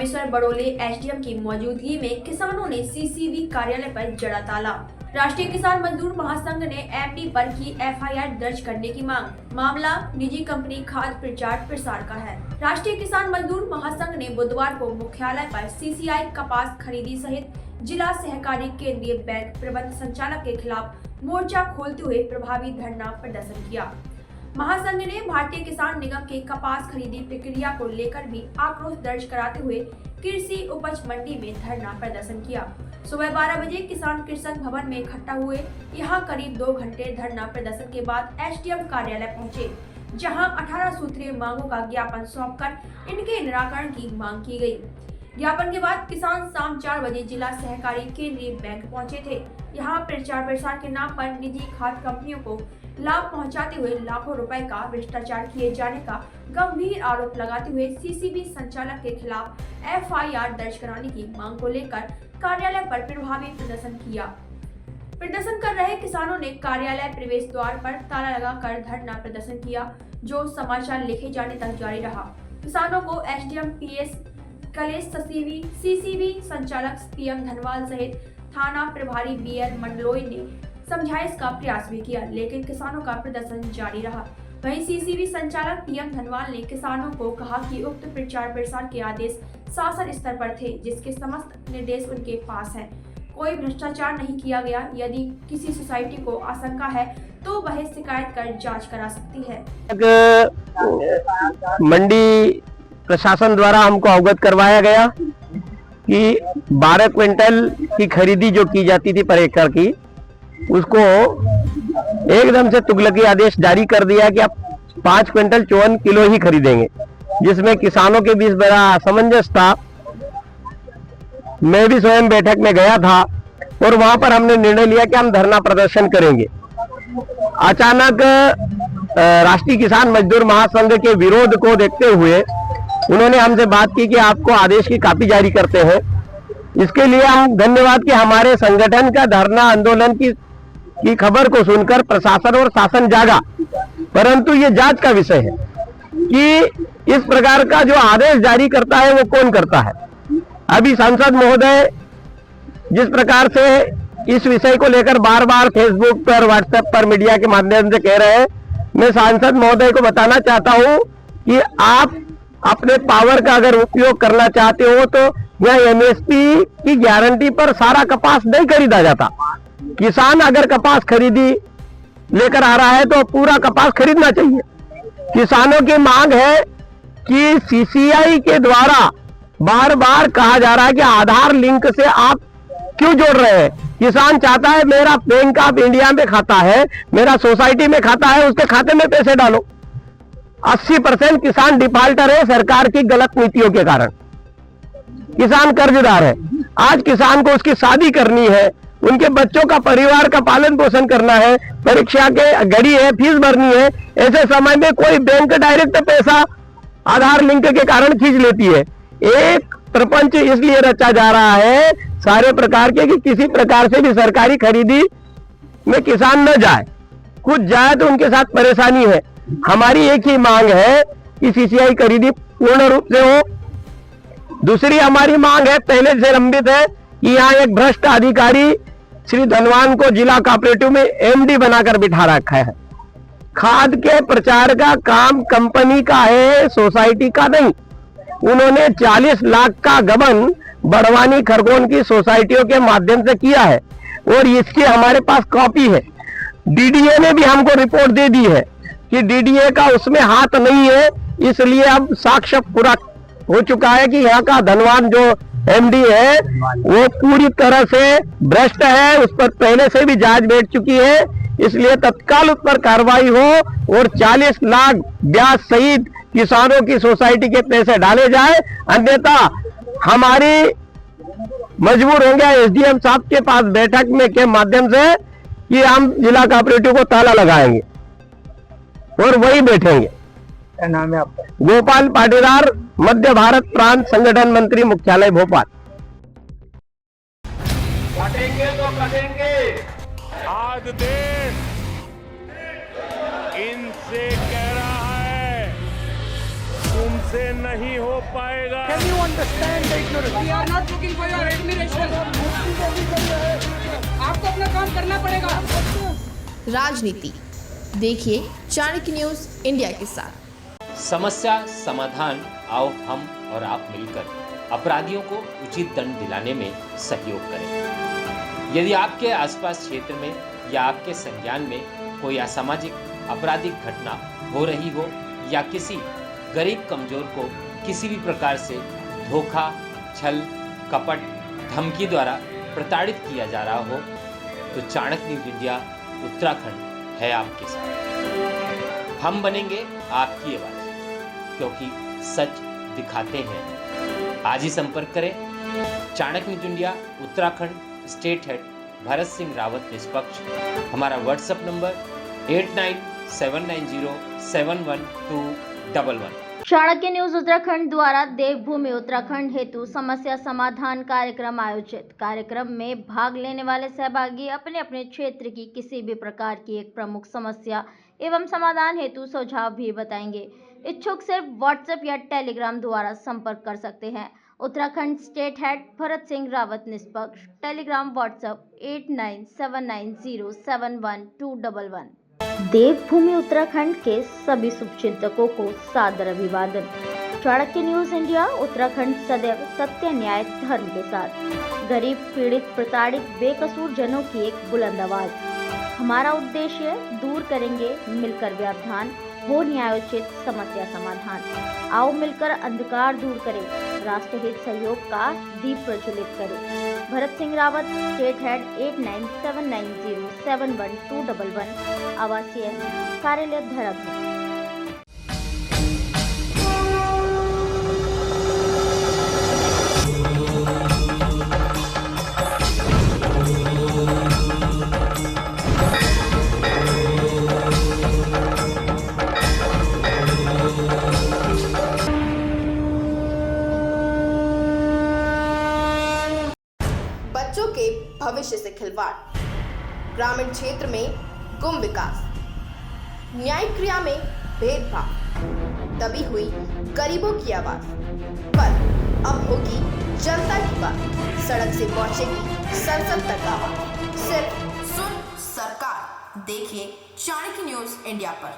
Rameshwar Badole SDM की मौजूदगी में किसानों ने सीसीबी कार्यालय पर जड़ा ताला। राष्ट्रीय किसान मजदूर महासंघ ने एमडी पर की एफआईआर दर्ज करने की मांग। मामला निजी कंपनी खाद प्रचार प्रसार का है। राष्ट्रीय किसान मजदूर महासंघ ने बुधवार को मुख्यालय पर सीसीआई कपास खरीदी सहित जिला सहकारी केंद्रीय बैंक प्रबंध संचालक के खिलाफ मोर्चा खोलते हुए प्रभावी धरना प्रदर्शन किया। महासंघ ने भारतीय किसान निगम के कपास खरीदी प्रक्रिया को लेकर भी आक्रोश दर्ज कराते हुए कृषि उपज मंडी में धरना प्रदर्शन किया। सुबह 12 बजे किसान कृषक भवन में इकट्ठा हुए। यहां करीब 2 घंटे धरना प्रदर्शन के बाद एसडीएम कार्यालय पहुंचे, जहां 18 सूत्रीय मांगों का ज्ञापन सौंपकर इनके निराकरण की मांग की गई। ज्ञापन के बाद किसान शाम 4 बजे जिला सहकारी केंद्रीय बैंक पहुंचे थे। यहां प्रचार प्रसार के नाम पर निजी खाद कंपनियों को लाभ पहुंचाते हुए लाखों रुपए का भ्रष्टाचार किए जाने का गंभीर आरोप लगाते हुए सीसीबी संचालक के खिलाफ एफआईआर दर्ज कराने की मांग को लेकर कार्यालय पर प्रभावी प्रदर्शन किया। प्रदर्शन कर रहे किसानों ने कार्यालय प्रवेश द्वार पर ताला लगाकर धरना प्रदर्शन किया, जो समाचार लिखे जाने तक जारी रहा। किसानों को एसडीएम पीएस कलेश ससीवी, सीसीबी संचालक पीएम धनवाल सहित थाना प्रभारी बीएल मंडलोई ने समझाइश का प्रयास भी किया, लेकिन किसानों का प्रदर्शन जारी रहा। वहीं सीसीबी संचालक पीएम धनवाल ने किसानों को कहा कि उक्त प्रचार प्रसार के आदेश शासन स्तर पर थे, जिसके समस्त निर्देश उनके पास हैं। कोई भ्रष्टाचार नहीं किया गया। यदि किसी सोसाइटी को आशंका है तो वह शिकायत कर जांच करा सकती है। मंडी प्रशासन द्वारा हमको अवगत करवाया गया कि 12 क्विंटल की खरीदी जो की जाती थी पर एकड़ की, उसको एकदम से तुगलकी आदेश जारी कर दिया कि आप 5 क्विंटल 54 किलो ही खरीदेंगे, जिसमें किसानों के बीच बड़ा असमंजस था। मैं भी स्वयं बैठक में गया था और वहां पर हमने निर्णय लिया कि हम धरना प्रदर्शन करेंगे। अचानक राष्ट्रीय किसान मजदूर महासंघ के विरोध को देखते हुए उन्होंने हमसे बात की कि आपको आदेश की कॉपी जारी करते हैं। इसके लिए हम धन्यवाद कि हमारे संगठन का धरना आंदोलन की खबर को सुनकर प्रशासन और शासन जागा, परंतु ये जांच का विषय है कि इस प्रकार का जो आदेश जारी करता है वो कौन करता है। अभी सांसद महोदय जिस प्रकार से इस विषय को लेकर बार बार फेसबुक पर, व्हाट्सएप पर, मीडिया के माध्यम से कह रहे हैं, मैं सांसद महोदय को बताना चाहता हूं कि आप अपने पावर का अगर उपयोग करना चाहते हो तो यह एमएसपी की गारंटी पर सारा कपास नहीं खरीदा जाता। किसान अगर कपास खरीदी लेकर आ रहा है तो पूरा कपास खरीदना चाहिए। किसानों की मांग है कि सीसीआई के द्वारा बार बार कहा जा रहा है कि आधार लिंक से आप क्यों जोड़ रहे हैं। किसान चाहता है मेरा बैंक ऑफ इंडिया में खाता है, मेरा सोसाइटी में खाता है, उसके खाते में पैसे डालो। 80% किसान डिफाल्टर है सरकार की गलत नीतियों के कारण। किसान कर्जदार है। आज किसान को उसकी शादी करनी है, उनके बच्चों का परिवार का पालन पोषण करना है, परीक्षा के घड़ी है, फीस भरनी है। ऐसे समय में कोई बैंक डायरेक्ट पैसा आधार लिंक के कारण खींच लेती है। एक प्रपंच इसलिए रचा जा रहा है सारे प्रकार के कि किसी प्रकार से भी सरकारी खरीदी में किसान न जाए, कुछ जाए तो उनके साथ परेशानी है। हमारी एक ही मांग है कि सीसीआई खरीदी पूर्ण रूप से हो। दूसरी हमारी मांग है, पहले से लंबित है, कि यहाँ एक भ्रष्ट अधिकारी श्री धनवान को जिला कोऑपरेटिव में एमडी बनाकर बिठा रखा है। खाद के प्रचार का काम कंपनी का है, सोसाइटी का नहीं। उन्होंने 40 लाख का गबन बड़वानी खरगोन की सोसाइटियों के माध्यम से किया है और इसकी हमारे पास कॉपी है। डीडीए ने भी हमको रिपोर्ट दे दी है कि डीडीए का उसमें हाथ नहीं है, इसलिए अब साक्ष्य पूरा हो चुका है कि यहाँ का धनवान जो एमडी है वो पूरी तरह से भ्रष्ट है। उस पर पहले से भी जांच बैठ चुकी है, इसलिए तत्काल उस पर कार्रवाई हो और 40 लाख ब्याज सहित किसानों की सोसाइटी के पैसे डाले जाए, अन्यथा हमारी मजबूर होंगे एसडीएम साहब के पास बैठक में के माध्यम से कि हम जिला कोऑपरेटिव को ताला लगाएंगे और वही बैठेंगे। क्या नाम है आपका? गोपाल पाटीदार, मध्य भारत प्रांत संगठन मंत्री, मुख्यालय भोपाल। कटेंगे तो कटेंगे। आज देश इनसे कह रहा है तुमसे से नहीं हो पाएगा। Can you understand the ignorance? We are not looking for your admiration. आपको अपना काम करना पड़ेगा। राजनीति देखिए चाणक्य न्यूज इंडिया के साथ। समस्या समाधान, आओ हम और आप मिलकर अपराधियों को उचित दंड दिलाने में सहयोग करें। यदि आपके आसपास क्षेत्र में या आपके संज्ञान में कोई असामाजिक आपराधिक घटना हो रही हो या किसी गरीब कमजोर को किसी भी प्रकार से धोखा, छल, कपट, धमकी द्वारा प्रताड़ित किया जा रहा हो, तो चाणक्य न्यूज इंडिया उत्तराखंड है आपके साथ। हम बनेंगे आपकी आवाज, क्योंकि सच दिखाते हैं। आज ही संपर्क करें। Chanakya news India Uttarakhand state head Bharat Singh Rawat निष्पक्ष। हमारा WhatsApp number 8979071211। Chanakya news Uttarakhand द्वारा देवभूमि उत्तराखंड हेतु समस्या समाधान कार्यक्रम आयोजित। कार्यक्रम में भाग लेने वाले सहभागी अपने अपने क्षेत्र की किसी भी प्रकार की एक प्रमुख समस्या एवं समाधान हेतु सुझाव भी बताएंगे। इच्छुक सिर्फ व्हाट्सएप या टेलीग्राम द्वारा संपर्क कर सकते हैं। उत्तराखंड स्टेट हेड भरत सिंह रावत निष्पक्ष। Telegram WhatsApp 8979071211। देवभूमि उत्तराखंड के सभी शुभचिंतकों को सादर अभिवादन। चाणक्य न्यूज इंडिया उत्तराखंड सदैव सत्य, न्याय, धर्म के साथ। गरीब, पीड़ित, प्रताड़ित, बेकसूर जनों की एक बुलंद आवाज। हमारा उद्देश्य दूर करेंगे मिलकर व्यवधान, हो न्यायोचित समस्या समाधान। आओ मिलकर अंधकार दूर करें, राष्ट्रहित सहयोग का दीप प्रज्वलित करें। भरत सिंह रावत, स्टेट हेड 8979071211, आवासीय कार्यालय देहरादून। बच्चों के भविष्य से खिलवाड़, ग्रामीण क्षेत्र में गुम विकास, न्यायिक क्रिया में भेदभाव, दबी हुई गरीबों की आवाज। पर अब होगी जनता की बात, सड़क से पहुंचेगी संसद तक आवाज। सिर्फ सुन सरकार, देखिए चाणक्य न्यूज इंडिया पर।